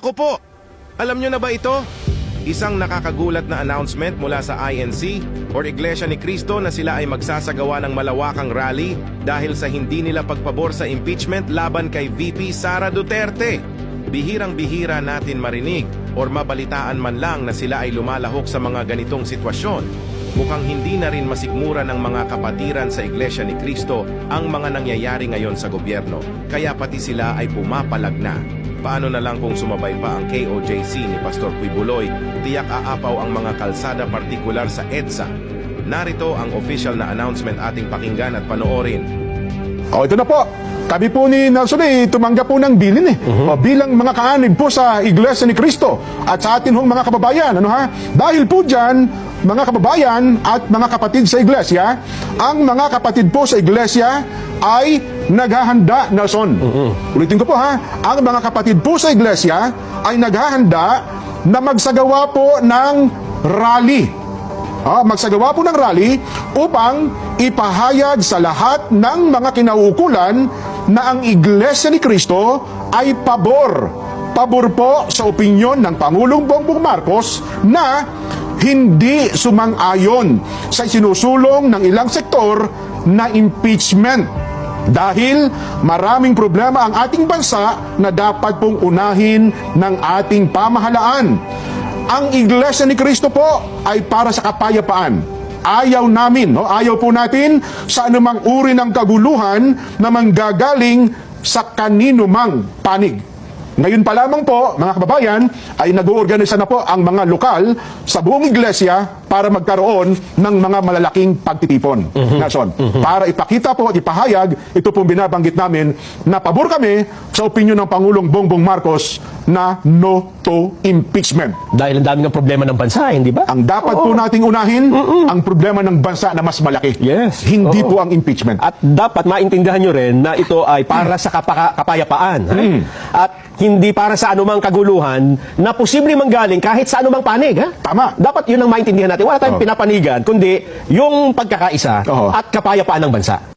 Ako po! Alam nyo na ba ito? Isang nakakagulat na announcement mula sa INC or Iglesia ni Cristo na sila ay magsasagawa ng malawakang rally dahil sa hindi nila pagpabor sa impeachment laban kay VP Sara Duterte. Bihirang-bihira natin marinig or mabalitaan man lang na sila ay lumalahok sa mga ganitong sitwasyon. Mukhang hindi na rin masikmura ng mga kapatiran sa Iglesia ni Cristo ang mga nangyayari ngayon sa gobyerno, kaya pati sila ay pumapalag na. Paano na lang kung sumabay pa ang KOJC ni Pastor Quibuloy, tiyak aapaw ang mga kalsada partikular sa EDSA. Narito ang official na announcement ating pakinggan at panoorin. O, ito na po. Kami po ni Nelson tumanggap po ng bilin O, bilang mga kaanib po sa Iglesia ni Cristo at sa atin hong mga kababayan. Dahil po dyan, mga kababayan at mga kapatid sa Iglesia, ang mga kapatid po sa Iglesia ay naghahanda, Nelson. Ulitin ko po ang mga kapatid po sa Iglesia ay naghahanda na magsagawa po ng rally. Magsagawa po ng rally upang ipahayag sa lahat ng mga kinauukulan na ang Iglesia ni Cristo ay pabor po sa opinyon ng Pangulong Bongbong Marcos na hindi sumang-ayon sa sinusulong ng ilang sektor na impeachment. Dahil maraming problema ang ating bansa na dapat pong unahin ng ating pamahalaan. Ang Iglesia ni Cristo po ay para sa kapayapaan. Ayaw namin, ayaw po natin sa anumang uri ng kaguluhan na manggagaling sa kanino mang panig. Ngayon pa lamang po, mga kababayan, ay nag-uorganisa na po ang mga lokal sa buong iglesia para magkaroon ng mga malalaking pagtitipon. Nelson, para ipakita po at ipahayag, ito pong binabanggit namin, na pabor kami sa opinyon ng Pangulong Bongbong Marcos na no to impeachment. Dahil ang dami ng problema ng bansa, hindi ba? Ang dapat po nating unahin, ang problema ng bansa na mas malaki. Yes. Hindi po ang impeachment. At dapat maintindihan nyo rin na ito ay para sa kapayapaan. At hindi para sa anumang kaguluhan na posibleng manggaling kahit sa anumang panig. Tama. Dapat yun ang maintindihan natin. Wala tayong pinapanigan, kundi yung pagkakaisa at kapayapaan ng bansa.